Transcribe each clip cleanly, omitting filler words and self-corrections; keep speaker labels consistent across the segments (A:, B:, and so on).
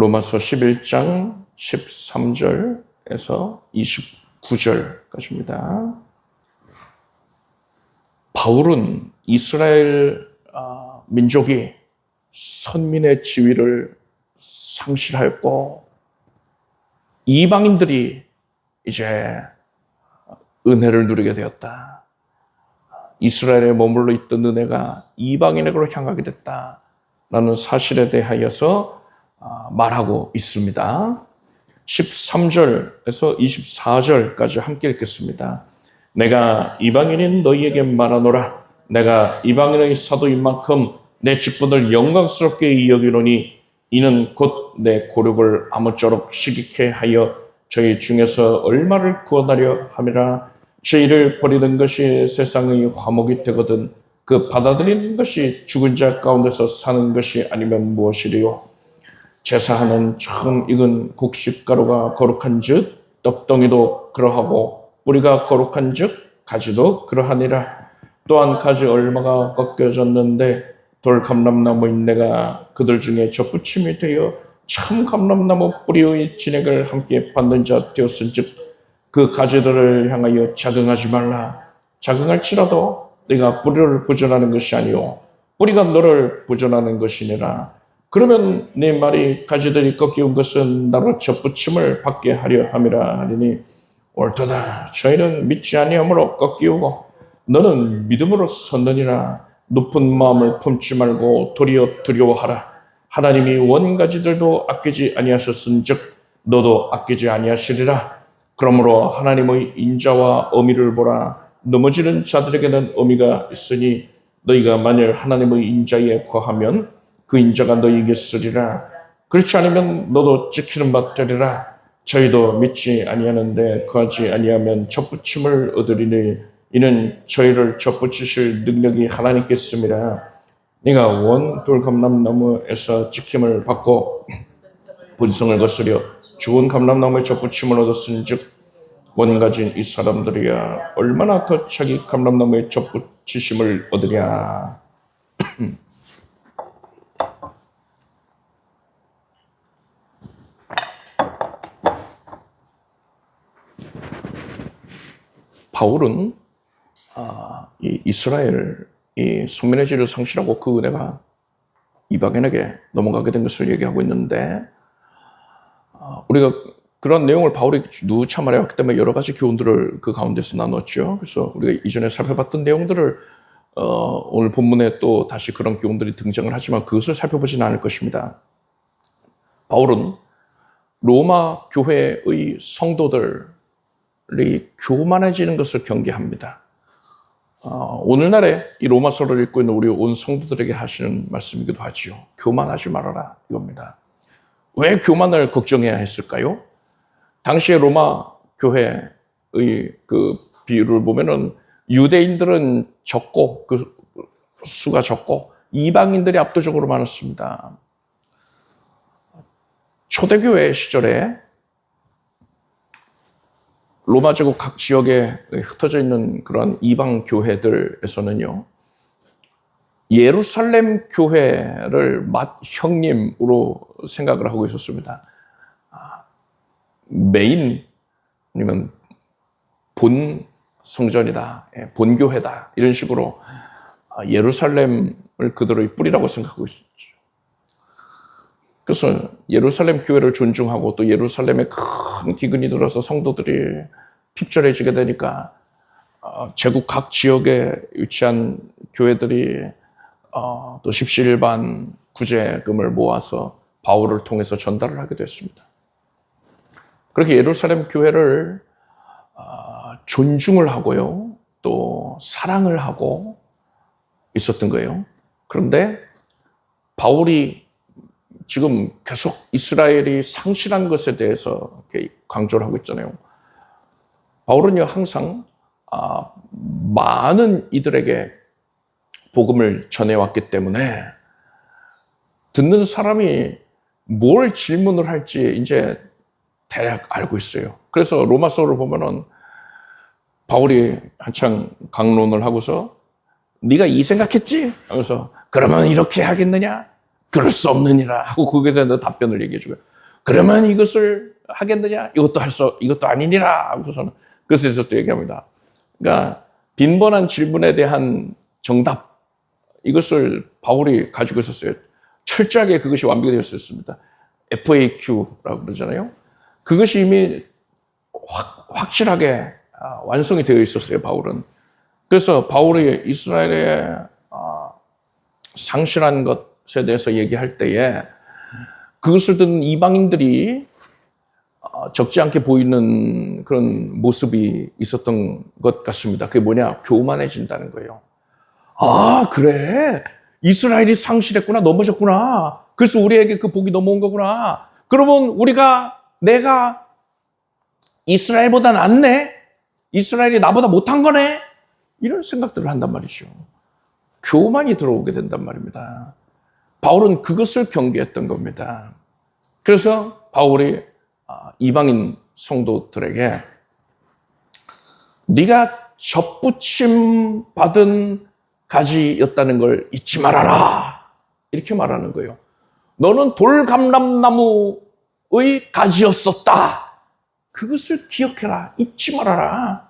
A: 로마서 11장 13절에서 29절까지입니다. 바울은 이스라엘 민족이 선민의 지위를 상실하였고 이방인들이 이제 은혜를 누리게 되었다. 이스라엘에 머물러 있던 은혜가 이방인에게로 향하게 됐다라는 사실에 대하여서 말하고 있습니다. 13절에서 24절까지 함께 읽겠습니다. 내가 이방인인 너희에게 말하노라. 내가 이방인의 사도인 만큼 내 직분을 영광스럽게 여기노니 이는 곧 내 고륙을 아무쪼록 시기케 하여 저희 중에서 얼마를 구원하려 함이라. 저희를 버리는 것이 세상의 화목이 되거든 그 받아들이는 것이 죽은 자 가운데서 사는 것이 아니면 무엇이리요. 제사하는 처음 익은 곡식가루가 거룩한 즉 떡덩이도 그러하고 뿌리가 거룩한 즉 가지도 그러하니라. 또한 가지 얼마가 꺾여졌는데 돌 감람나무인 내가 그들 중에 접붙임이 되어 참 감람나무 뿌리의 진액을 함께 받는 자 되었은즉 그 가지들을 향하여 자긍하지 말라. 자긍할지라도 네가 뿌리를 보존하는 것이 아니오 뿌리가 너를 보존하는 것이니라. 그러면 네 말이 가지들이 꺾이운 것은 나로 접붙임을 받게 하려 함이라 하리니 옳도다. 저희는 믿지 아니함으로 꺾이우고 너는 믿음으로 섰느니라. 높은 마음을 품지 말고 도리어 두려워하라. 하나님이 원가지들도 아끼지 아니하셨은즉 너도 아끼지 아니하시리라. 그러므로 하나님의 인자와 어미를 보라. 넘어지는 자들에게는 어미가 있으니 너희가 만일 하나님의 인자에 거하면 그 인자가 너희에게 쓰리라. 그렇지 않으면 너도 지키는 바 되리라. 저희도 믿지 아니하는데 거하지 아니하면 접붙임을 얻으리니 이는 저희를 접붙이실 능력이 하나님께 있음이라. 네가 원 돌감람나무에서 지킴을 받고 본성을 거스려 좋은 감람나무에 접붙임을 얻었은즉 원가진 이 사람들이야 얼마나 더 자기 감람나무에 접붙이심을 얻으랴. 바울은 이 이스라엘 이 선민의 지위를 상실하고 그 은혜가 이방인에게 넘어가게 된 것을 얘기하고 있는데 우리가 그런 내용을 바울이 누차 말해왔기 때문에 여러 가지 교훈들을 그 가운데서 나눴죠. 그래서 우리가 이전에 살펴봤던 내용들을 오늘 본문에 또 다시 그런 교훈들이 등장을 하지만 그것을 살펴보지는 않을 것입니다. 바울은 로마 교회의 성도들이 교만해지는 것을 경계합니다. 오늘날에 이 로마서를 읽고 있는 우리 온 성도들에게 하시는 말씀이기도 하지요. 교만하지 말아라 이겁니다. 왜 교만을 걱정해야 했을까요? 당시에 로마 교회의 그 비율을 보면은 유대인들은 적고 그 수가 적고 이방인들이 압도적으로 많았습니다. 초대교회 시절에 로마 제국 각 지역에 흩어져 있는 그런 이방 교회들에서는요, 예루살렘 교회를 맏형님으로 생각을 하고 있었습니다. 메인 아니면 본 성전이다, 본 교회다 이런 식으로 예루살렘을 그들의 뿌리라고 생각하고 있었죠. 그래서 예루살렘 교회를 존중하고 또 예루살렘에 큰 기근이 들어서 성도들이 핍절해지게 되니까 제국 각 지역에 위치한 교회들이 또 십시일반 구제금을 모아서 바울을 통해서 전달을 하게 됐습니다. 그렇게 예루살렘 교회를 존중을 하고요, 또 사랑을 하고 있었던 거예요. 그런데 바울이 지금 계속 이스라엘이 상실한 것에 대해서 이렇게 강조를 하고 있잖아요. 바울은요, 항상 많은 이들에게 복음을 전해왔기 때문에 듣는 사람이 뭘 질문을 할지 이제 대략 알고 있어요. 그래서 로마서를 보면은 바울이 한창 강론을 하고서 네가 이 생각했지? 하면서 그러면 이렇게 하겠느냐? 그럴 수 없느니라 하고 거기에 대한 답변을 얘기해 주고요. 그러면 이것을 하겠느냐? 이것도 아니니라 하고서는 그래서 또 얘기합니다. 그러니까 빈번한 질문에 대한 정답 이것을 바울이 가지고 있었어요. 철저하게 그것이 완벽되어 있었습니다. FAQ라고 그러잖아요. 그것이 이미 확실하게 완성이 되어 있었어요, 바울은. 그래서 바울이 이스라엘의 상실한 것에 대해서 얘기할 때에 그것을 듣는 이방인들이 적지 않게 보이는 그런 모습이 있었던 것 같습니다. 그게 뭐냐? 교만해진다는 거예요. 아, 그래? 이스라엘이 상실했구나, 넘어졌구나. 그래서 우리에게 그 복이 넘어온 거구나. 그러면 내가 이스라엘보다 낫네? 이스라엘이 나보다 못한 거네? 이런 생각들을 한단 말이죠. 교만이 들어오게 된단 말입니다. 바울은 그것을 경계했던 겁니다. 그래서 바울이 이방인 성도들에게 네가 접붙임 받은 가지였다는 걸 잊지 말아라. 이렇게 말하는 거예요. 너는 돌감람나무의 가지였었다. 그것을 기억해라. 잊지 말아라.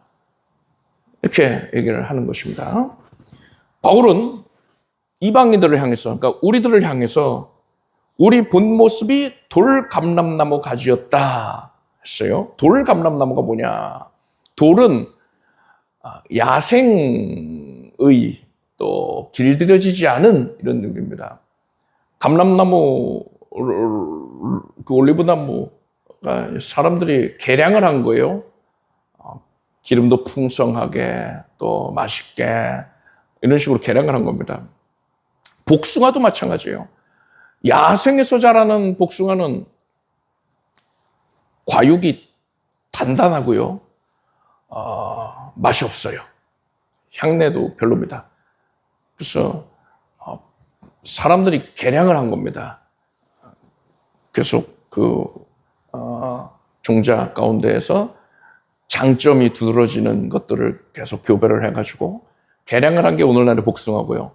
A: 이렇게 얘기를 하는 것입니다. 바울은 이방인들을 향해서, 그러니까 우리들을 향해서 우리 본 모습이 돌감람나무 가지였다 했어요. 돌감람나무가 뭐냐? 돌은 야생의 또 길들여지지 않은 이런 의미입니다. 감람나무, 그 올리브나무가 사람들이 개량을 한 거예요. 기름도 풍성하게 또 맛있게 이런 식으로 개량을 한 겁니다. 복숭아도 마찬가지예요. 야생에서 자라는 복숭아는 과육이 단단하고요. 맛이 없어요. 향내도 별로입니다. 그래서 사람들이 개량을 한 겁니다. 계속 종자 가운데에서 장점이 두드러지는 것들을 계속 교배를 해가지고 개량을 한 게 오늘날의 복숭아고요.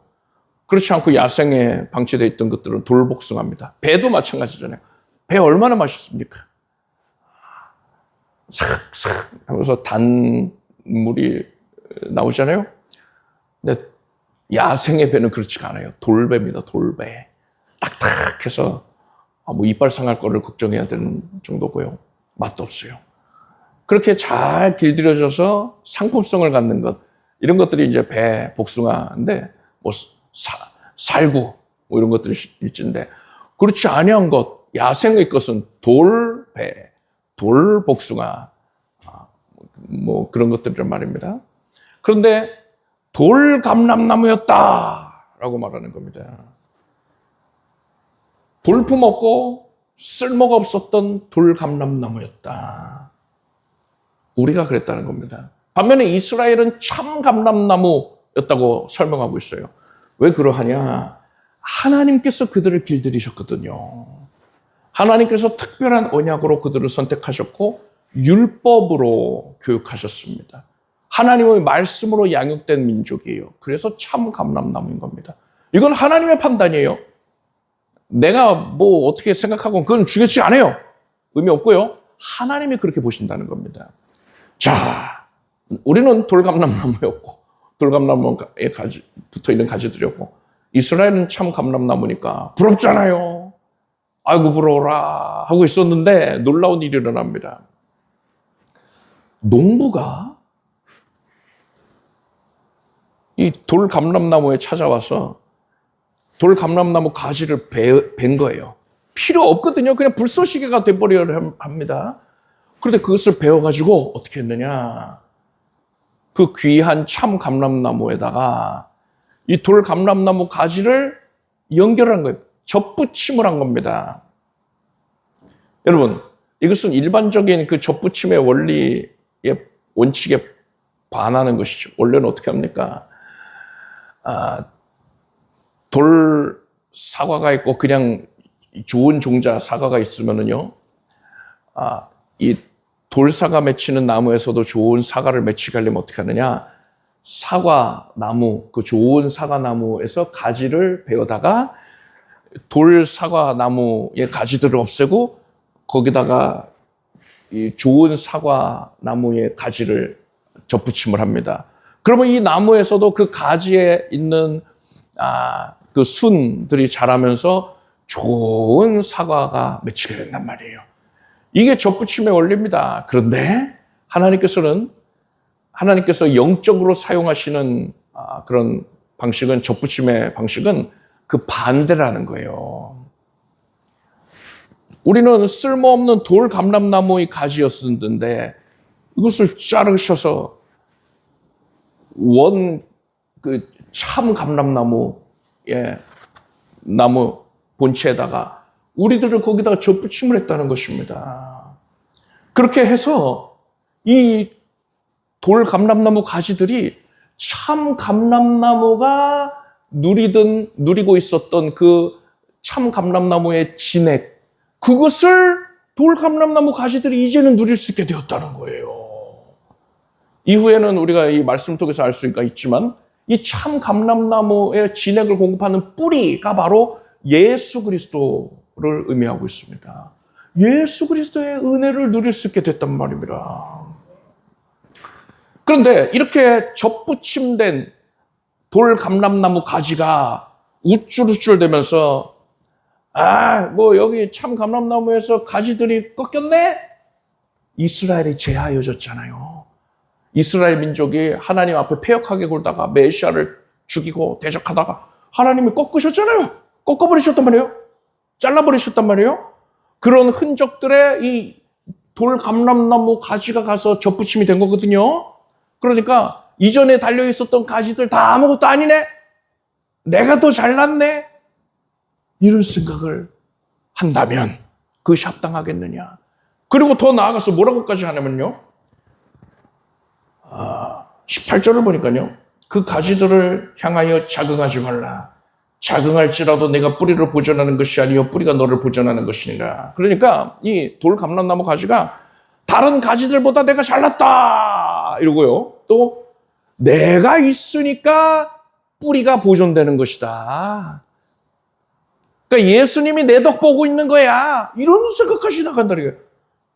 A: 그렇지 않고 야생에 방치되어 있던 것들은 돌복숭아입니다. 배도 마찬가지잖아요. 배 얼마나 맛있습니까? 싹싹 하면서 단물이 나오잖아요. 근데 야생의 배는 그렇지가 않아요. 돌배입니다. 돌배. 딱딱해서 뭐 이빨 상할 거를 걱정해야 되는 정도고요. 맛도 없어요. 그렇게 잘 길들여져서 상품성을 갖는 것, 이런 것들이 이제 배, 복숭아인데 뭐 살구 뭐 이런 것들이 일진데, 그렇지 아니한 것, 야생의 것은 돌배, 돌복숭아 뭐 그런 것들이란 말입니다. 그런데 돌감람나무였다라고 말하는 겁니다. 볼품없고 쓸모가 없었던 돌감람나무였다. 우리가 그랬다는 겁니다. 반면에 이스라엘은 참 감람나무였다고 설명하고 있어요. 왜 그러하냐? 하나님께서 그들을 길들이셨거든요. 하나님께서 특별한 언약으로 그들을 선택하셨고 율법으로 교육하셨습니다. 하나님의 말씀으로 양육된 민족이에요. 그래서 참 감람나무인 겁니다. 이건 하나님의 판단이에요. 내가 뭐 어떻게 생각하고 그건 중요치 않아요. 의미 없고요. 하나님이 그렇게 보신다는 겁니다. 자, 우리는 돌감람나무였고 돌감나무에 붙어있는 가지들이었고 이스라엘은 참 감람나무니까 부럽잖아요. 아이고 부러워라 하고 있었는데 놀라운 일이 일어납니다. 농부가 이 돌감람나무에 찾아와서 돌감람나무 가지를 벤 거예요. 필요 없거든요. 그냥 불쏘시개가 돼버려야 합니다. 그런데 그것을 베어가지고 어떻게 했느냐? 그 귀한 참 감람나무에다가 이 돌감람나무 가지를 연결한 거예요. 접붙임을 한 겁니다. 여러분, 이것은 일반적인 그 접붙임의 원리의 원칙에 반하는 것이죠. 원래는 어떻게 합니까? 돌 사과가 있고 그냥 좋은 종자 사과가 있으면은요, 이 돌사과 맺히는 나무에서도 좋은 사과를 맺히게 하려면 어떻게 하느냐? 사과 나무, 그 좋은 사과 나무에서 가지를 베어다가 돌 사과 나무의 가지들을 없애고 거기다가 이 좋은 사과 나무의 가지를 접붙임을 합니다. 그러면 이 나무에서도 그 가지에 있는 그 순들이 자라면서 좋은 사과가 맺히게 된단 말이에요. 이게 접붙임의 원리입니다. 그런데 하나님께서 영적으로 사용하시는 그런 방식은, 접붙임의 방식은 그 반대라는 거예요. 우리는 쓸모없는 돌 감람나무의 가지였었는데 이것을 자르셔서 참 감람나무의 나무 본체에다가 우리들을 거기다가 접붙임을 했다는 것입니다. 그렇게 해서 이 돌 감람나무 가지들이 참 감람나무가 누리고 있었던 그 참 감람나무의 진액, 그것을 돌 감람나무 가지들이 이제는 누릴 수 있게 되었다는 거예요. 이후에는 우리가 이 말씀을 통해서 알 수가 있지만 이 참 감람나무의 진액을 공급하는 뿌리가 바로 예수 그리스도를 의미하고 있습니다. 예수 그리스도의 은혜를 누릴 수 있게 됐단 말입니다. 그런데 이렇게 접붙임된 돌 감람나무 가지가 우쭐우쭐대면서 여기 참 감람나무에서 가지들이 꺾였네? 이스라엘이 제하여졌잖아요. 이스라엘 민족이 하나님 앞에 패역하게 굴다가 메시아를 죽이고 대적하다가 하나님이 꺾으셨잖아요. 꺾어버리셨단 말이에요. 잘라버리셨단 말이에요. 그런 흔적들에 이 돌 감람나무 가지가 가서 접붙임이 된 거거든요. 그러니까 이전에 달려있었던 가지들 다 아무것도 아니네? 내가 더 잘났네? 이런 생각을 한다면 그것이 합당하겠느냐? 그리고 더 나아가서 뭐라고까지 하냐면요. 18절을 보니까요. 그 가지들을 향하여 자긍하지 말라. 자긍할지라도 내가 뿌리를 보존하는 것이 아니요 뿌리가 너를 보존하는 것이니라. 그러니까 이 돌 감람나무 가지가 다른 가지들보다 내가 잘났다 이러고요. 또 내가 있으니까 뿌리가 보존되는 것이다. 그러니까 예수님이 내 덕 보고 있는 거야. 이런 생각까지 나간다는 거예요.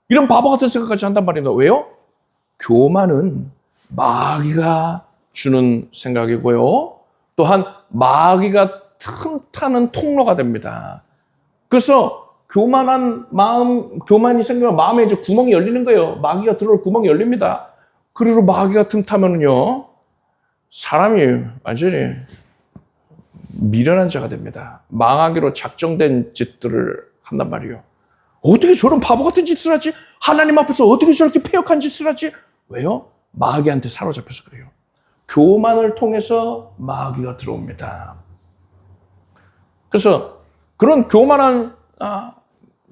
A: 이런 바보 같은 생각까지 한단 말입니다. 왜요? 교만은 마귀가 주는 생각이고요. 또한 마귀가 틈타는 통로가 됩니다. 그래서 교만이 생기면 마음에 이제 구멍이 열리는 거예요. 마귀가 들어올 구멍이 열립니다. 그리고 마귀가 틈타면요, 사람이 완전히 미련한 자가 됩니다. 망하기로 작정된 짓들을 한단 말이에요. 어떻게 저런 바보 같은 짓을 하지? 하나님 앞에서 어떻게 저렇게 패역한 짓을 하지? 왜요? 마귀한테 사로잡혀서 그래요. 교만을 통해서 마귀가 들어옵니다. 그래서 그런 교만한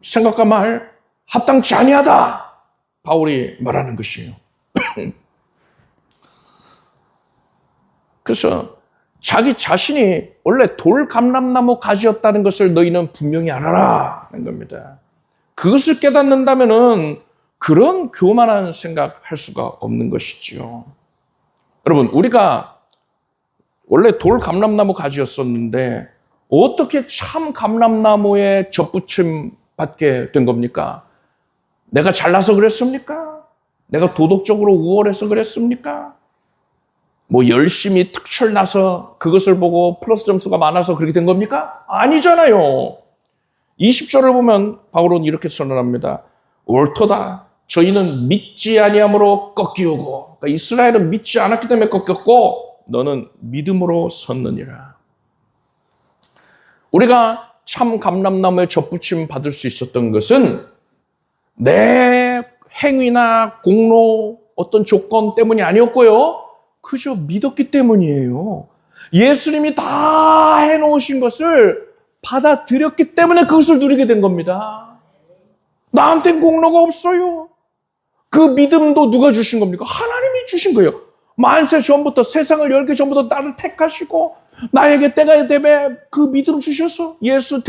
A: 생각과 말 합당치 아니하다. 바울이 말하는 것이에요. 그래서 자기 자신이 원래 돌 감람나무 가지였다는 것을 너희는 분명히 알아라 하는 겁니다. 그것을 깨닫는다면은 그런 교만한 생각할 수가 없는 것이지요. 여러분, 우리가 원래 돌 감람나무 가지였었는데 어떻게 참 감람나무에 접붙임 받게 된 겁니까? 내가 잘나서 그랬습니까? 내가 도덕적으로 우월해서 그랬습니까? 열심히 특출 나서 그것을 보고 플러스 점수가 많아서 그렇게 된 겁니까? 아니잖아요. 20절을 보면 바울은 이렇게 선언합니다. 옳도다. 저희는 믿지 아니함으로 꺾이오고, 그러니까 이스라엘은 믿지 않았기 때문에 꺾였고 너는 믿음으로 섰느니라. 우리가 참 감람나무에 접붙임 받을 수 있었던 것은 내 행위나 공로, 어떤 조건 때문이 아니었고요. 그저 믿었기 때문이에요. 예수님이 다 해놓으신 것을 받아들였기 때문에 그것을 누리게 된 겁니다. 나한텐 공로가 없어요. 그 믿음도 누가 주신 겁니까? 하나님이 주신 거예요. 만세 전부터, 세상을 열기 전부터 나를 택하시고 나에게 때가 되면 그 믿음 주셔서 예수의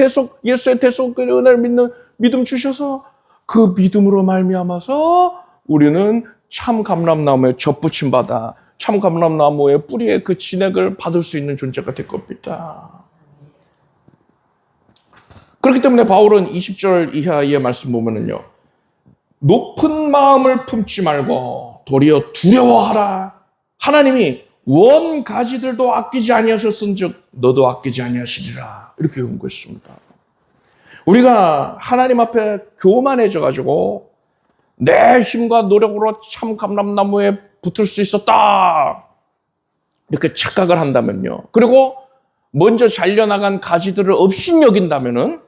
A: 대속 은혜를 믿는 믿음 주셔서 그 믿음으로 말미암아서 우리는 참 감람나무에 접붙임 받아 참 감람나무의 뿌리에 그 진액을 받을 수 있는 존재가 될 겁니다. 그렇기 때문에 바울은 20절 이하의 말씀 보면은요, 높은 마음을 품지 말고 도리어 두려워하라. 하나님이 원 가지들도 아끼지 아니하셨은즉 너도 아끼지 아니하시리라. 이렇게 경고했습니다. 우리가 하나님 앞에 교만해져 가지고 내 힘과 노력으로 참 감람나무에 붙을 수 있었다, 이렇게 착각을 한다면요, 그리고 먼저 잘려나간 가지들을 업신여긴다면은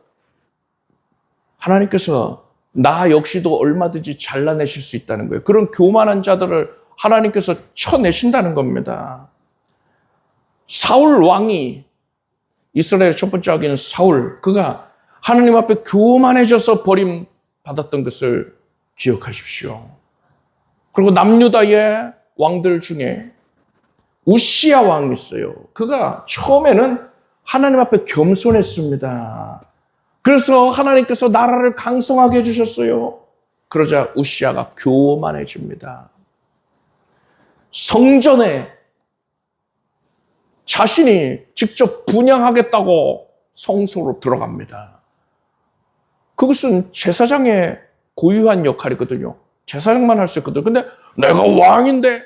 A: 하나님께서 나 역시도 얼마든지 잘라내실 수 있다는 거예요. 그런 교만한 자들을 하나님께서 쳐내신다는 겁니다. 사울 왕이, 이스라엘의 첫 번째 왕인 사울, 그가 하나님 앞에 교만해져서 버림받았던 것을 기억하십시오. 그리고 남유다의 왕들 중에 우시야 왕이 있어요. 그가 처음에는 하나님 앞에 겸손했습니다. 그래서 하나님께서 나라를 강성하게 해주셨어요. 그러자 우시야가 교만해집니다. 성전에 자신이 직접 분향하겠다고 성소로 들어갑니다. 그것은 제사장의 고유한 역할이거든요. 제사장만 할 수 있거든요. 근데 내가 왕인데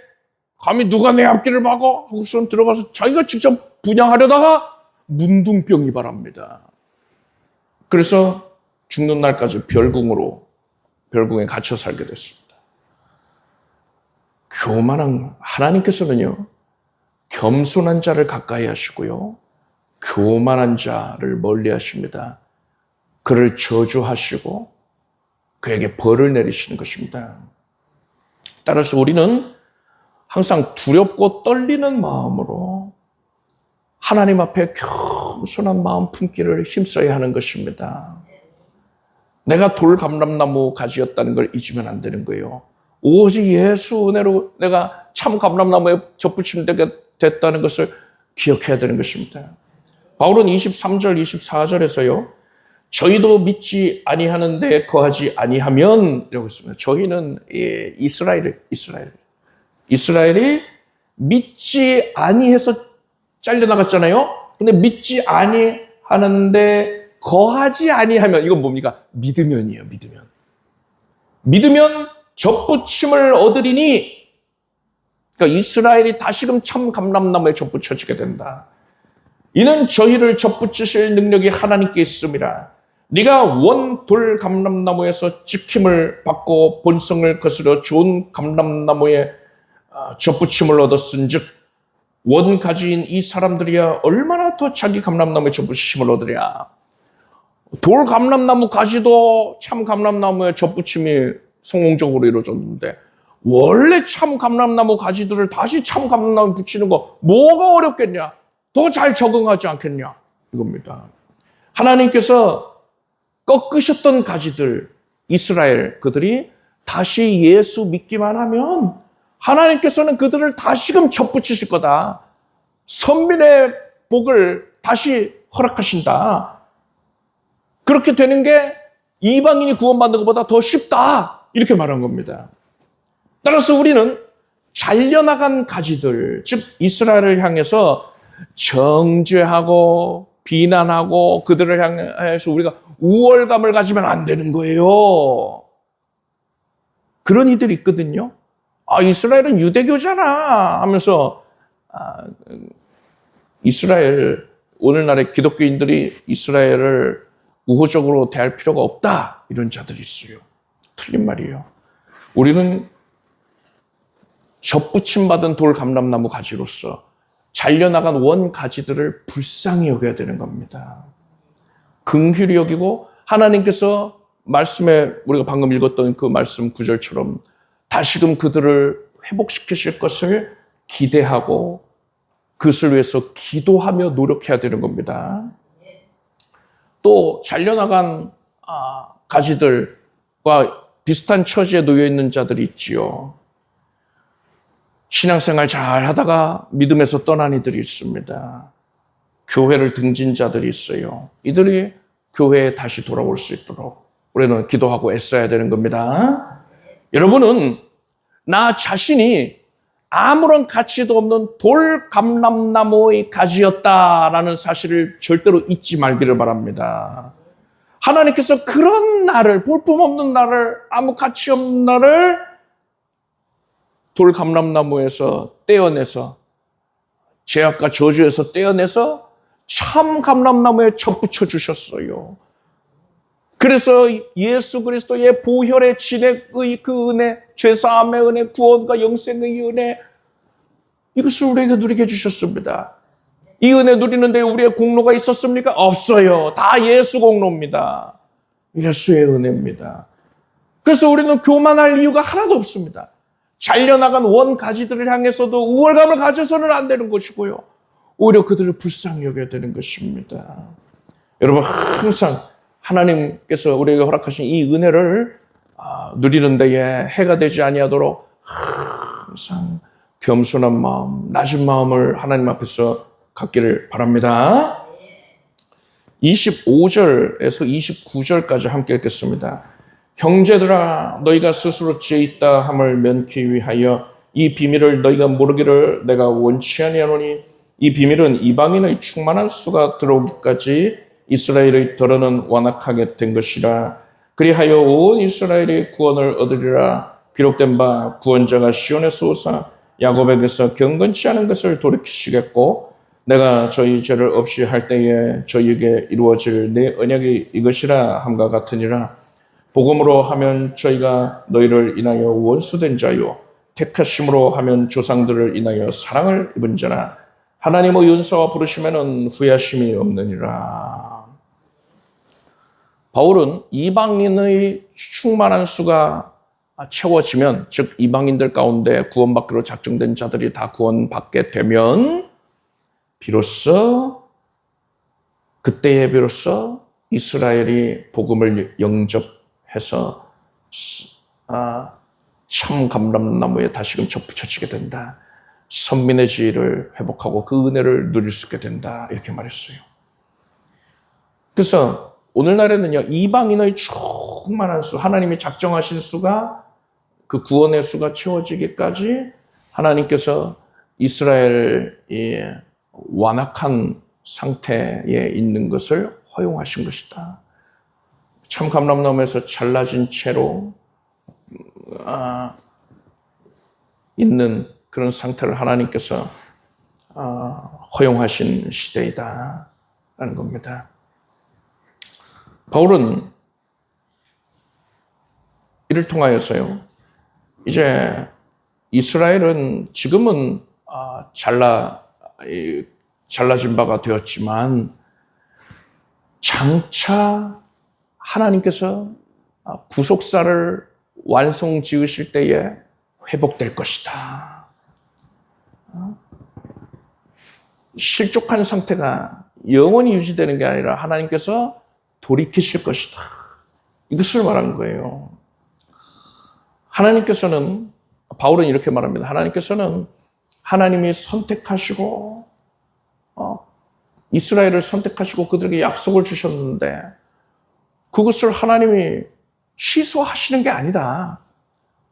A: 감히 누가 내 앞길을 막어? 하고서 들어가서 자기가 직접 분향하려다가 문둥병이 발합니다. 그래서 죽는 날까지 별궁에 갇혀 살게 됐습니다. 교만한 하나님께서는요, 겸손한 자를 가까이 하시고요, 교만한 자를 멀리 하십니다. 그를 저주하시고 그에게 벌을 내리시는 것입니다. 따라서 우리는 항상 두렵고 떨리는 마음으로 하나님 앞에 겸손한 마음 품기를 힘써야 하는 것입니다. 내가 돌감람나무 가지였다는 걸 잊으면 안 되는 거예요. 오직 예수 은혜로 내가 참 감람나무에 접붙이게 됐다는 것을 기억해야 되는 것입니다. 바울은 23절, 24절에서요, 저희도 믿지 아니하는데 거하지 아니하면, 이라고 했습니다. 저희는 이스라엘이 믿지 아니해서 잘려나갔잖아요. 근데 믿지 아니하는데 거하지 아니하면, 이건 뭡니까? 믿으면이에요. 믿으면 접붙임을 얻으리니, 그러니까 이스라엘이 다시금 참 감람나무에 접붙여지게 된다. 이는 저희를 접붙이실 능력이 하나님께 있습니다. 네가 원 돌 감람나무에서 지킴을 받고 본성을 거스려 좋은 감람나무에 접붙임을 얻었은즉 원 가지인 이 사람들이야 얼마나 더 자기 감람나무에 접붙임을 얻으랴. 돌 감람나무 가지도 참 감람나무에 접붙임이 성공적으로 이루어졌는데 원래 참 감람나무 가지들을 다시 참 감람나무에 붙이는 거 뭐가 어렵겠냐? 더 잘 적응하지 않겠냐? 이겁니다. 하나님께서 꺾으셨던 가지들, 이스라엘, 그들이 다시 예수 믿기만 하면 하나님께서는 그들을 다시금 접붙이실 거다. 선민의 복을 다시 허락하신다. 그렇게 되는 게 이방인이 구원받는 것보다 더 쉽다. 이렇게 말한 겁니다. 따라서 우리는 잘려나간 가지들, 즉 이스라엘을 향해서 정죄하고 비난하고 그들을 향해서 우리가 우월감을 가지면 안 되는 거예요. 그런 이들이 있거든요. 이스라엘은 유대교잖아 하면서 이스라엘, 오늘날의 기독교인들이 이스라엘을 우호적으로 대할 필요가 없다, 이런 자들이 있어요. 틀린 말이에요. 우리는 접붙임 받은 돌 감람나무 가지로서 잘려나간 원 가지들을 불쌍히 여겨야 되는 겁니다. 긍휼히 여기고 하나님께서 말씀에 우리가 방금 읽었던 그 말씀 구절처럼 다시금 그들을 회복시키실 것을 기대하고 그것을 위해서 기도하며 노력해야 되는 겁니다. 또 잘려나간 가지들과 비슷한 처지에 놓여 있는 자들이 있지요. 신앙생활 잘 하다가 믿음에서 떠난 이들이 있습니다. 교회를 등진 자들이 있어요. 이들이 교회에 다시 돌아올 수 있도록 우리는 기도하고 애써야 되는 겁니다. 여러분은 나 자신이 아무런 가치도 없는 돌 감람나무의 가지였다라는 사실을 절대로 잊지 말기를 바랍니다. 하나님께서 그런 나를, 볼품없는 나를, 아무 가치 없는 나를 돌감람나무에서 떼어내서, 죄악과 저주에서 떼어내서 참 감람나무에 접붙여 주셨어요. 그래서 예수 그리스도의 보혈의 진액의 그 은혜, 죄사함의 은혜, 구원과 영생의 은혜, 이것을 우리에게 누리게 해주셨습니다. 이 은혜 누리는데 우리의 공로가 있었습니까? 없어요. 다 예수 공로입니다. 예수의 은혜입니다. 그래서 우리는 교만할 이유가 하나도 없습니다. 잘려나간 원가지들을 향해서도 우월감을 가져서는 안 되는 것이고요. 오히려 그들을 불쌍히 여겨야 되는 것입니다. 여러분, 항상 하나님께서 우리에게 허락하신 이 은혜를 누리는 데에 해가 되지 아니하도록 항상 겸손한 마음, 낮은 마음을 하나님 앞에서 갖기를 바랍니다. 25절에서 29절까지 함께 읽겠습니다. 형제들아, 너희가 스스로 죄 있다 함을 면키 위하여 이 비밀을 너희가 모르기를 내가 원치 아니하노니, 이 비밀은 이방인의 충만한 수가 들어오기까지 이스라엘의 덜어는 완악하게 된 것이라. 그리하여 온 이스라엘이 구원을 얻으리라. 기록된 바 구원자가 시온에서 오사 야곱에게서 경건치 않은 것을 돌이키시겠고, 내가 저희 죄를 없이 할 때에 저희에게 이루어질 내 언약이 이것이라 함과 같으니라. 복음으로 하면 저희가 너희를 인하여 원수된 자요, 택하심으로 하면 조상들을 인하여 사랑을 입은 자라. 하나님의 은사와 부르심에는 후회하심이 없느니라. 바울은 이방인의 충만한 수가 채워지면, 즉 이방인들 가운데 구원받기로 작정된 자들이 다 구원받게 되면 그때에 비로소 이스라엘이 복음을 영접해서 참 감람나무에 다시금 접붙여지게 된다. 선민의 지위를 회복하고 그 은혜를 누릴 수 있게 된다. 이렇게 말했어요. 그래서 오늘날에는요, 이방인의 충만한 수, 하나님이 작정하신 수가, 그 구원의 수가 채워지기까지 하나님께서 이스라엘이 완악한 상태에 있는 것을 허용하신 것이다. 참 감람나무에서 잘라진 채로 있는 그런 상태를 하나님께서 허용하신 시대이다 라는 겁니다. 바울은 이를 통하여서요, 이제 이스라엘은 지금은 잘라진 바가 되었지만 장차 하나님께서 구속사를 완성 지으실 때에 회복될 것이다. 실족한 상태가 영원히 유지되는 게 아니라 하나님께서 돌이키실 것이다. 이것을 말한 거예요. 하나님께서는, 바울은 이렇게 말합니다. 하나님께서는 하나님이 선택하시고 이스라엘을 선택하시고 그들에게 약속을 주셨는데 그것을 하나님이 취소하시는 게 아니다.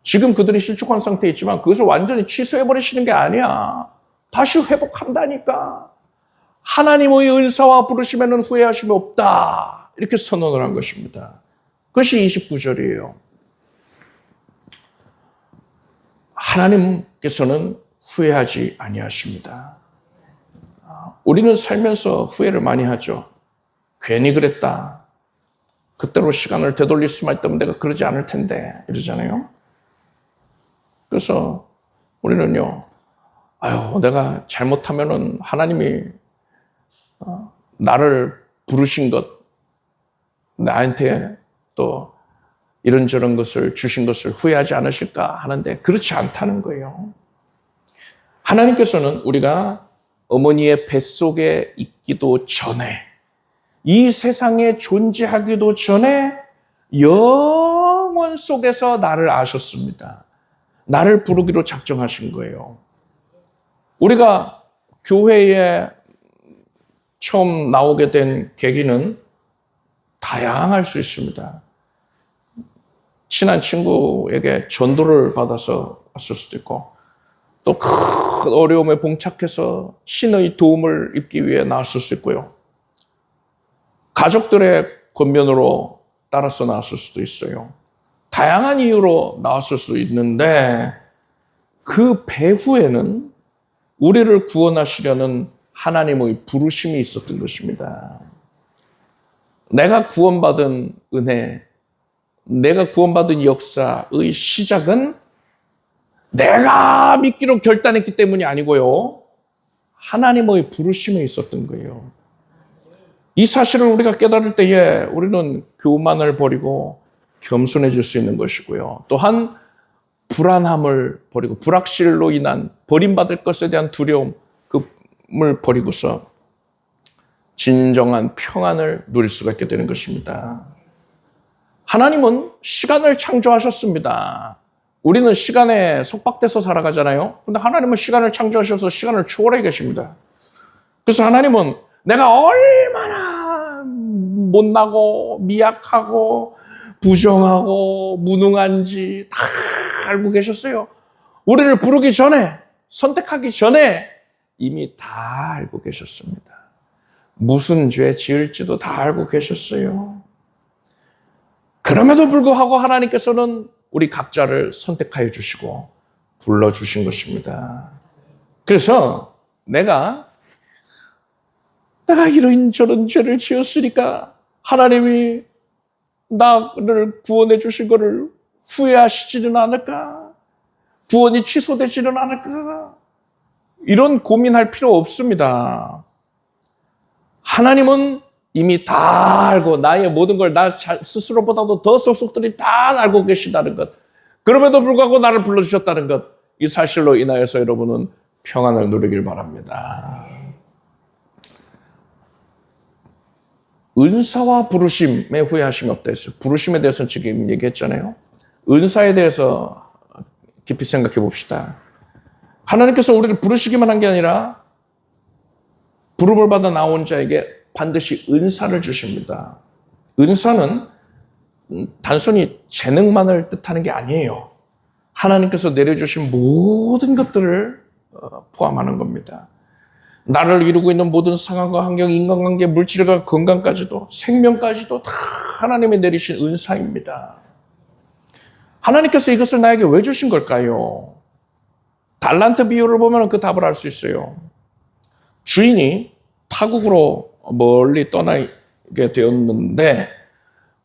A: 지금 그들이 실족한 상태에 있지만 그것을 완전히 취소해버리시는 게 아니야. 다시 회복한다니까. 하나님의 은사와 부르심에는 후회하심이 없다. 이렇게 선언을 한 것입니다. 그것이 29절이에요. 하나님께서는 후회하지 아니하십니다. 우리는 살면서 후회를 많이 하죠. 괜히 그랬다. 그때로 시간을 되돌릴 수만 있다면 내가 그러지 않을 텐데 이러잖아요. 그래서 우리는요, 내가 잘못하면은 하나님이 나를 부르신 것, 나한테 또 이런저런 것을 주신 것을 후회하지 않으실까 하는데 그렇지 않다는 거예요. 하나님께서는 우리가 어머니의 뱃속에 있기도 전에, 이 세상에 존재하기도 전에 영원 속에서 나를 아셨습니다. 나를 부르기로 작정하신 거예요. 우리가 교회에 처음 나오게 된 계기는 다양할 수 있습니다. 친한 친구에게 전도를 받아서 왔을 수도 있고, 또 큰 어려움에 봉착해서 신의 도움을 입기 위해 나왔을 수 있고요. 가족들의 권면으로 따라서 나왔을 수도 있어요. 다양한 이유로 나왔을 수 있는데 그 배후에는 우리를 구원하시려는 하나님의 부르심이 있었던 것입니다. 내가 구원받은 은혜, 내가 구원받은 역사의 시작은 내가 믿기로 결단했기 때문이 아니고요. 하나님의 부르심에 있었던 거예요. 이 사실을 우리가 깨달을 때에 우리는 교만을 버리고 겸손해질 수 있는 것이고요. 또한 불안함을 버리고 불확실로 인한 버림받을 것에 대한 두려움을 버리고서 진정한 평안을 누릴 수가 있게 되는 것입니다. 하나님은 시간을 창조하셨습니다. 우리는 시간에 속박돼서 살아가잖아요. 근데 하나님은 시간을 창조하셔서 시간을 초월해 계십니다. 그래서 하나님은 내가 얼마나 못나고 미약하고 부정하고 무능한지 다 알고 계셨어요. 우리를 부르기 전에, 선택하기 전에 이미 다 알고 계셨습니다. 무슨 죄 지을지도 다 알고 계셨어요. 그럼에도 불구하고 하나님께서는 우리 각자를 선택하여 주시고 불러주신 것입니다. 그래서 내가 이런저런 죄를 지었으니까 하나님이 나를 구원해 주신 것을 후회하시지는 않을까? 구원이 취소되지는 않을까? 이런 고민할 필요 없습니다. 하나님은 이미 다 알고 나의 모든 걸 나 스스로보다도 더 속속들이 다 알고 계신다는 것. 그럼에도 불구하고 나를 불러주셨다는 것. 이 사실로 인하여서 여러분은 평안을 누리길 바랍니다. 은사와 부르심에 후회하심이 없다 했어요. 부르심에 대해서는 지금 얘기했잖아요. 은사에 대해서 깊이 생각해 봅시다. 하나님께서 우리를 부르시기만 한 게 아니라 부름을 받아 나온 자에게 반드시 은사를 주십니다. 은사는 단순히 재능만을 뜻하는 게 아니에요. 하나님께서 내려주신 모든 것들을 포함하는 겁니다. 나를 이루고 있는 모든 상황과 환경, 인간관계, 물질과 건강까지도 생명까지도 다 하나님이 내리신 은사입니다. 하나님께서 이것을 나에게 왜 주신 걸까요? 달란트 비유를 보면 그 답을 알 수 있어요. 주인이 타국으로 멀리 떠나게 되었는데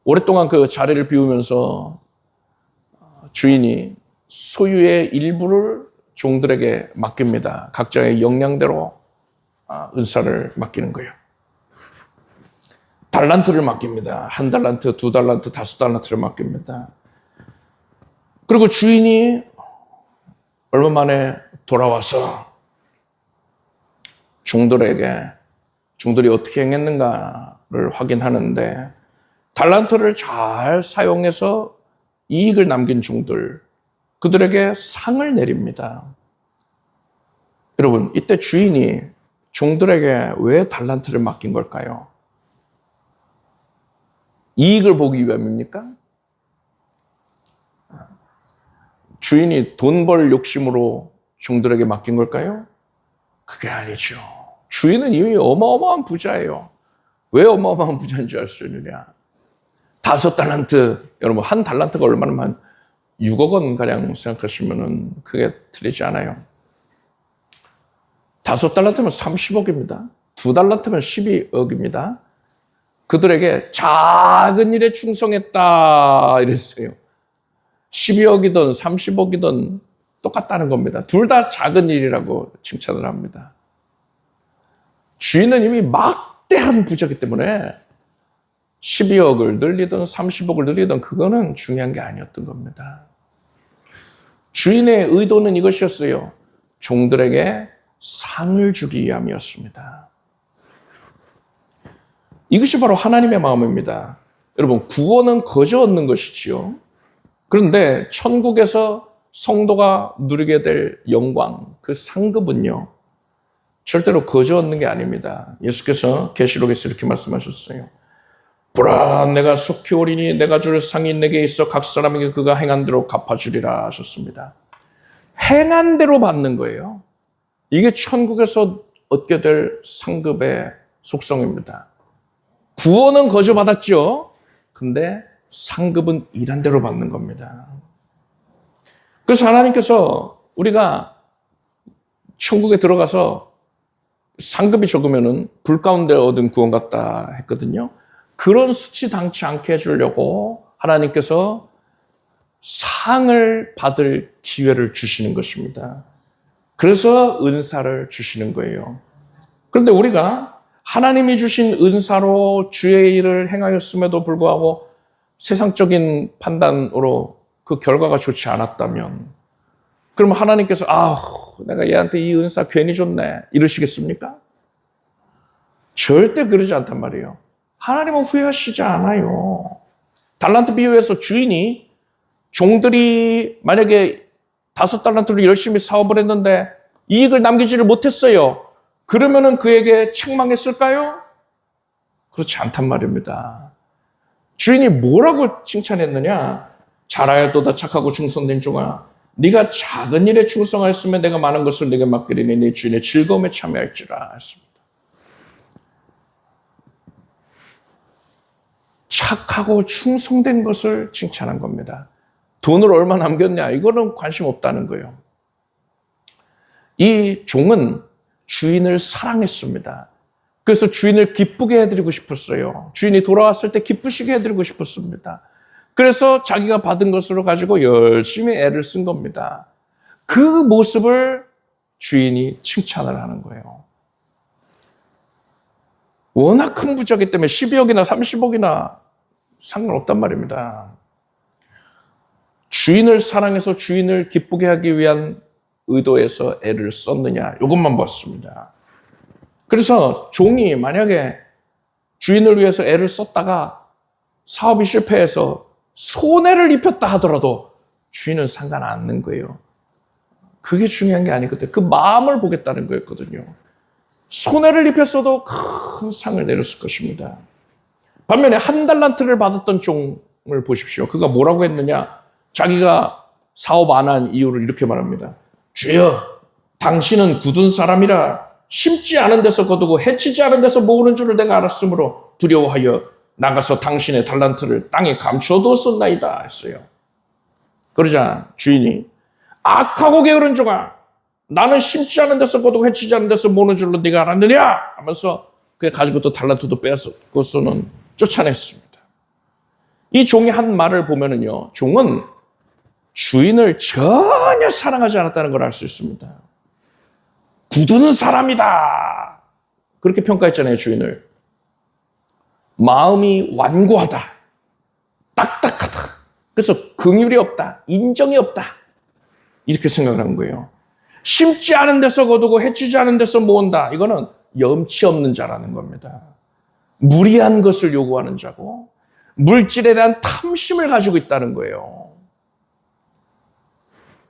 A: 오랫동안 그 자리를 비우면서 주인이 소유의 일부를 종들에게 맡깁니다. 각자의 역량대로 은사를 맡기는 거예요. 달란트를 맡깁니다. 1달란트, 2달란트, 5달란트를 맡깁니다. 그리고 주인이 얼마 만에 돌아와서 종들이 어떻게 행했는가를 확인하는데 달란트를 잘 사용해서 이익을 남긴 종들, 그들에게 상을 내립니다. 여러분, 이때 주인이 종들에게 왜 달란트를 맡긴 걸까요? 이익을 보기 위함입니까? 주인이 돈 벌 욕심으로 종들에게 맡긴 걸까요? 그게 아니죠. 주인은 이미 어마어마한 부자예요. 왜 어마어마한 부자인 줄 알 수 있느냐? 5달란트, 여러분 1달란트가 얼마나 한 6억 원 가량 생각하시면 크게 틀리지 않아요. 5달란트면 30억입니다. 2달란트면 12억입니다. 그들에게 작은 일에 충성했다 이랬어요. 12억이든 30억이든 똑같다는 겁니다. 둘 다 작은 일이라고 칭찬을 합니다. 주인은 이미 막대한 부자이기 때문에 12억을 늘리든 30억을 늘리든 그거는 중요한 게 아니었던 겁니다. 주인의 의도는 이것이었어요. 종들에게 상을 주기 위함이었습니다. 이것이 바로 하나님의 마음입니다. 여러분, 구원은 거저 얻는 것이지요. 그런데 천국에서 성도가 누리게 될 영광, 그 상급은요, 절대로 거저 얻는 게 아닙니다. 예수께서 계시록에서 이렇게 말씀하셨어요. 보라, 내가 속히 오리니 내가 줄 상이 내게 있어 각 사람에게 그가 행한 대로 갚아주리라 하셨습니다. 행한 대로 받는 거예요. 이게 천국에서 얻게 될 상급의 속성입니다. 구원은 거저받았죠. 근데 상급은 일한 대로 받는 겁니다. 그래서 하나님께서 우리가 천국에 들어가서 상급이 적으면은 불 가운데 얻은 구원 같다 했거든요. 그런 수치 당치 않게 해주려고 하나님께서 상을 받을 기회를 주시는 것입니다. 그래서 은사를 주시는 거예요. 그런데 우리가 하나님이 주신 은사로 주의 일을 행하였음에도 불구하고 세상적인 판단으로 그 결과가 좋지 않았다면, 그러면 하나님께서 내가 얘한테 이 은사 괜히 줬네 이러시겠습니까? 절대 그러지 않단 말이에요. 하나님은 후회하시지 않아요. 달란트 비유에서 주인이 종들이 만약에 5달란트로 열심히 사업을 했는데 이익을 남기지를 못했어요. 그러면은 그에게 책망했을까요? 그렇지 않단 말입니다. 주인이 뭐라고 칭찬했느냐? 잘하였도다 착하고 충성된 종아, 네가 작은 일에 충성하였으면 내가 많은 것을 네게 맡기리니 네 주인의 즐거움에 참여할지라 했습니다. 착하고 충성된 것을 칭찬한 겁니다. 돈을 얼마 남겼냐? 이거는 관심 없다는 거예요. 이 종은 주인을 사랑했습니다. 그래서 주인을 기쁘게 해드리고 싶었어요. 주인이 돌아왔을 때 기쁘시게 해드리고 싶었습니다. 그래서 자기가 받은 것으로 가지고 열심히 애를 쓴 겁니다. 그 모습을 주인이 칭찬을 하는 거예요. 워낙 큰 부자기 때문에 12억이나 30억이나 상관없단 말입니다. 주인을 사랑해서 주인을 기쁘게 하기 위한 의도에서 애를 썼느냐, 이것만 봤습니다. 그래서 종이 만약에 주인을 위해서 애를 썼다가 사업이 실패해서 손해를 입혔다 하더라도 주인은 상관 않는 거예요. 그게 중요한 게 아니거든요. 그 마음을 보겠다는 거였거든요. 손해를 입혔어도 큰 상을 내렸을 것입니다. 반면에 1달란트를 받았던 종을 보십시오. 그가 뭐라고 했느냐? 자기가 사업 안 한 이유를 이렇게 말합니다. 주여, 당신은 굳은 사람이라 심지 않은 데서 거두고 해치지 않은 데서 모으는 줄을 내가 알았으므로 두려워하여 나가서 당신의 달란트를 땅에 감추어두었었나이다 했어요. 그러자 주인이 악하고 게으른 종아, 나는 심지 않은 데서 거두고 해치지 않은 데서 모으는 줄로 네가 알았느냐 하면서 그게 가지고 또 달란트도 빼앗고서는 쫓아냈습니다. 이 종이 한 말을 보면은요, 종은 주인을 전혀 사랑하지 않았다는 걸 알 수 있습니다. 굳은 사람이다, 그렇게 평가했잖아요. 주인을. 마음이 완고하다, 딱딱하다, 그래서 긍휼이 없다, 인정이 없다, 이렇게 생각을 한 거예요. 심지 않은 데서 거두고 해치지 않은 데서 모은다, 이거는 염치 없는 자라는 겁니다. 무리한 것을 요구하는 자고 물질에 대한 탐심을 가지고 있다는 거예요.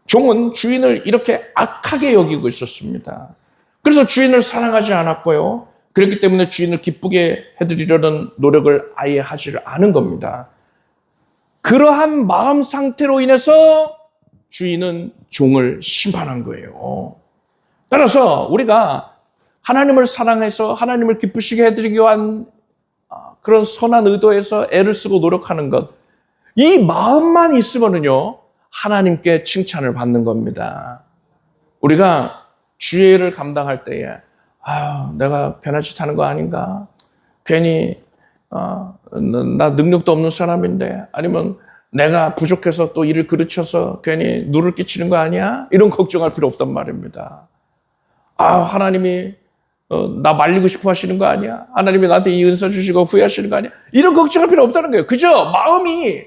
A: 종은 주인을 이렇게 악하게 여기고 있었습니다. 그래서 주인을 사랑하지 않았고요. 그렇기 때문에 주인을 기쁘게 해드리려는 노력을 아예 하지 않은 겁니다. 그러한 마음 상태로 인해서 주인은 종을 심판한 거예요. 따라서 우리가 하나님을 사랑해서 하나님을 기쁘시게 해드리기 위한 그런 선한 의도에서 애를 쓰고 노력하는 것, 이 마음만 있으면요 하나님께 칭찬을 받는 겁니다. 우리가 주의 일을 감당할 때에 내가 괜한 짓 하는 거 아닌가? 괜히 나 능력도 없는 사람인데, 아니면 내가 부족해서 또 일을 그르쳐서 괜히 누를 끼치는 거 아니야? 이런 걱정할 필요 없단 말입니다. 하나님이 나 말리고 싶어 하시는 거 아니야? 하나님이 나한테 이 은사 주시고 후회하시는 거 아니야? 이런 걱정할 필요 없다는 거예요. 그저 마음이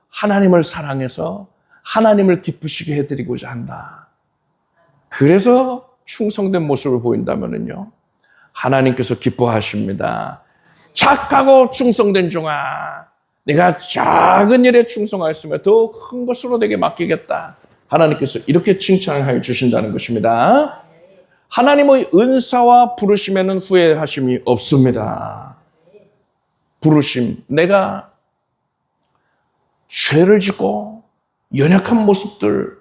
A: 하나님을 사랑해서 하나님을 기쁘시게 해드리고자 한다. 그래서 충성된 모습을 보인다면요 하나님께서 기뻐하십니다. 착하고 충성된 종아, 네가 작은 일에 충성하였으면 더 큰 것으로 내게 맡기겠다. 하나님께서 이렇게 칭찬을 주신다는 것입니다. 하나님의 은사와 부르심에는 후회하심이 없습니다. 부르심, 내가 죄를 짓고 연약한 모습들,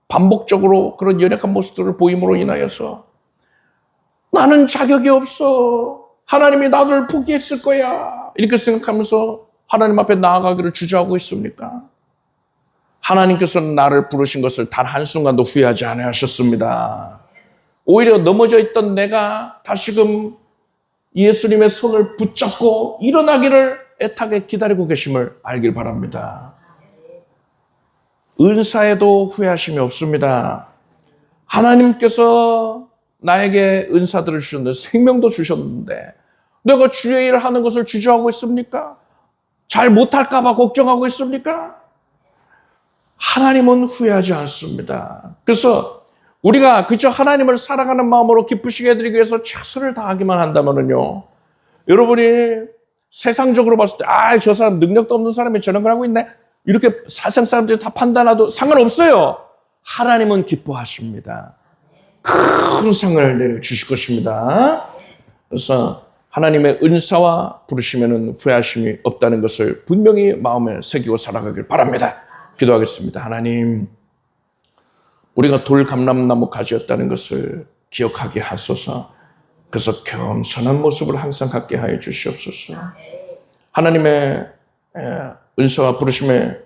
A: 반복적으로 그런 연약한 모습들을 보임으로 인하여서 나는 자격이 없어, 하나님이 나를 포기했을 거야. 이렇게 생각하면서 하나님 앞에 나아가기를 주저하고 있습니까? 하나님께서는 나를 부르신 것을 단 한순간도 후회하지 않으셨습니다. 오히려 넘어져 있던 내가 다시금 예수님의 손을 붙잡고 일어나기를 애타게 기다리고 계심을 알길 바랍니다. 은사에도 후회하심이 없습니다. 하나님께서 나에게 은사들을 주셨는데, 생명도 주셨는데 내가 주의 일을 하는 것을 주저하고 있습니까? 잘 못할까 봐 걱정하고 있습니까? 하나님은 후회하지 않습니다. 그래서 우리가 그저 하나님을 사랑하는 마음으로 기쁘시게 해드리기 위해서 최선을 다하기만 한다면요, 여러분이 세상적으로 봤을 때 저 사람 능력도 없는 사람이 저런 걸 하고 있네, 이렇게 세상 사람들이 다 판단해도 상관없어요. 하나님은 기뻐하십니다. 큰 상을 내려주실 것입니다. 그래서 하나님의 은사와 부르시면 후회하심이 없다는 것을 분명히 마음에 새기고 살아가길 바랍니다. 기도하겠습니다. 하나님, 우리가 돌감람나무 가지였다는 것을 기억하게 하소서. 그래서 겸손한 모습을 항상 갖게 하여 주시옵소서. 하나님의 은사와 부르심에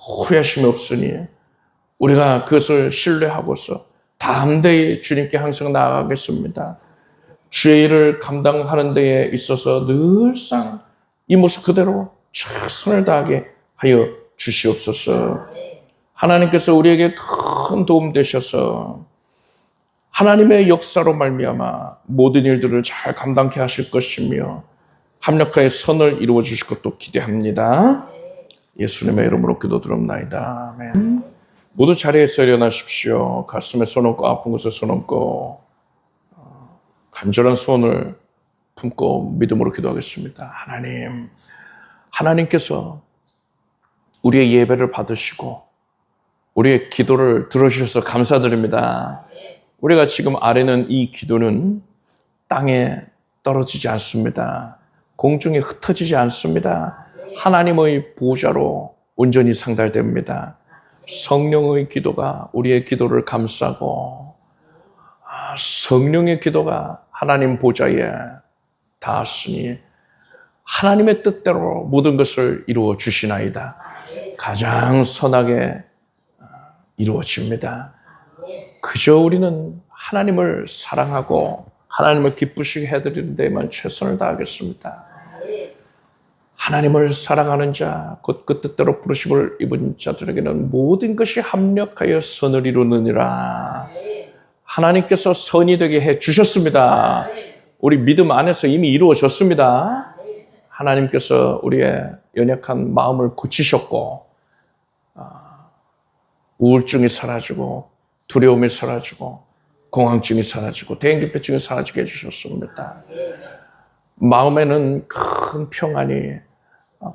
A: 후회하심이 없으니 우리가 그것을 신뢰하고서 담대히 주님께 항상 나아가겠습니다. 주의 일을 감당하는 데에 있어서 늘상 이 모습 그대로 최선을 다하게 하여 주시옵소서. 하나님께서 우리에게 큰 도움 되셔서 하나님의 역사로 말미암아 모든 일들을 잘 감당케 하실 것이며 합력하여 선을 이루어 주실 것도 기대합니다. 예수님의 이름으로 기도드립나이다. 아멘. 모두 자리에서 일어나십시오. 가슴에 손 얹고 아픈 곳에 손 얹고 간절한 소원을 품고 믿음으로 기도하겠습니다. 하나님, 하나님께서 우리의 예배를 받으시고 우리의 기도를 들어주셔서 감사드립니다. 우리가 지금 아뢰는 이 기도는 땅에 떨어지지 않습니다. 공중에 흩어지지 않습니다. 하나님의 보좌로 온전히 상달됩니다. 성령의 기도가 우리의 기도를 감싸고 성령의 기도가 하나님 보좌에 닿았으니 하나님의 뜻대로 모든 것을 이루어 주시나이다. 가장 선하게 이루어집니다. 그저 우리는 하나님을 사랑하고 하나님을 기쁘시게 해드리는 데에만 최선을 다하겠습니다. 하나님을 사랑하는 자, 곧 그 뜻대로 부르심을 입은 자들에게는 모든 것이 합력하여 선을 이루느니라. 하나님께서 선이 되게 해 주셨습니다. 우리 믿음 안에서 이미 이루어졌습니다. 하나님께서 우리의 연약한 마음을 고치셨고 우울증이 사라지고 두려움이 사라지고 공황증이 사라지고 대인기피증이 사라지게 해주셨습니다. 마음에는 큰 평안이,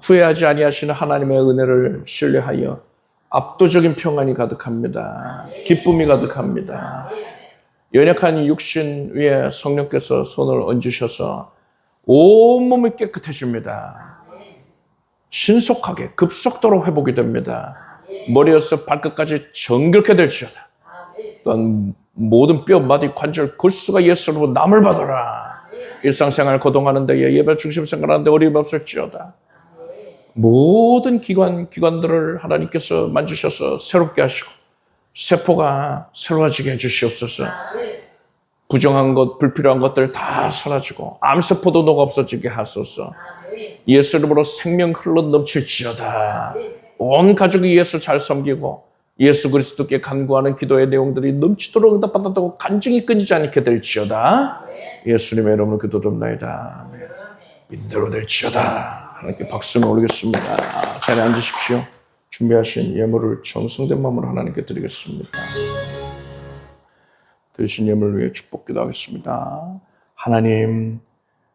A: 후회하지 아니하시는 하나님의 은혜를 신뢰하여 압도적인 평안이 가득합니다. 기쁨이 가득합니다. 연약한 육신 위에 성령께서 손을 얹으셔서 온몸이 깨끗해집니다. 신속하게 급속도로 회복이 됩니다. 머리에서 발끝까지 정결케 될지어다. 또한 모든 뼈, 마디, 관절, 골수가 예수로 남을 받아라. 일상생활 거동하는 데에 예배 중심 생활하는 데 어려움이 없을지어다. 모든 기관들을 하나님께서 만지셔서 새롭게 하시고 세포가 새로워지게 해주시옵소서. 부정한 것, 불필요한 것들 다 사라지고 암세포도 녹아 없어지게 하소서. 예수 이름으로 생명 흘러 넘칠지어다. 온 가족이 예수 잘 섬기고 예수 그리스도께 간구하는 기도의 내용들이 넘치도록 응답받았다고 간증이 끊이지 않게 될지어다. 예수님의 이름으로 기도드립나이다. 믿음대로 될지어다. 하나님께 박수를 올리겠습니다. 자리에 앉으십시오. 준비하신 예물을 정성된 마음으로 하나님께 드리겠습니다. 드리신 예물을 위해 축복 기도하겠습니다. 하나님,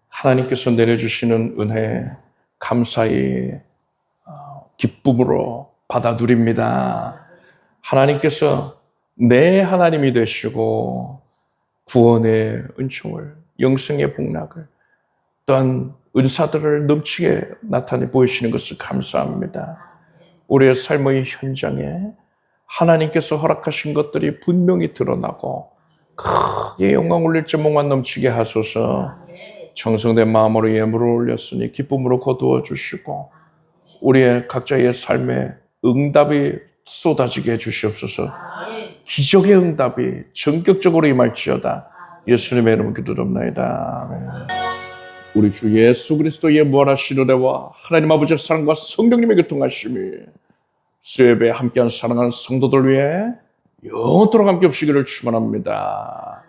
A: 하나님께서 내려주시는 은혜 감사히 기쁨으로 받아 누립니다. 하나님께서 내 하나님이 되시고 구원의 은총을, 영생의 복락을, 또한 은사들을 넘치게 나타내 보이시는 것을 감사합니다. 우리의 삶의 현장에 하나님께서 허락하신 것들이 분명히 드러나고 크게 영광 올릴 제목만 넘치게 하소서. 청성된 마음으로 예물을 올렸으니 기쁨으로 거두어 주시고 우리의 각자의 삶에 응답이 쏟아지게 해주시옵소서. 기적의 응답이 전격적으로 임할지어다. 예수님의 이름으로 기도드립니다. 아멘. 우리 주 예수 그리스도의 무한하신 은혜와 하나님 아버지의 사랑과 성령님의 교통하심이 수요예배에 함께한 사랑하는 성도들 위해 영원토록 함께 없으기를 축원합니다.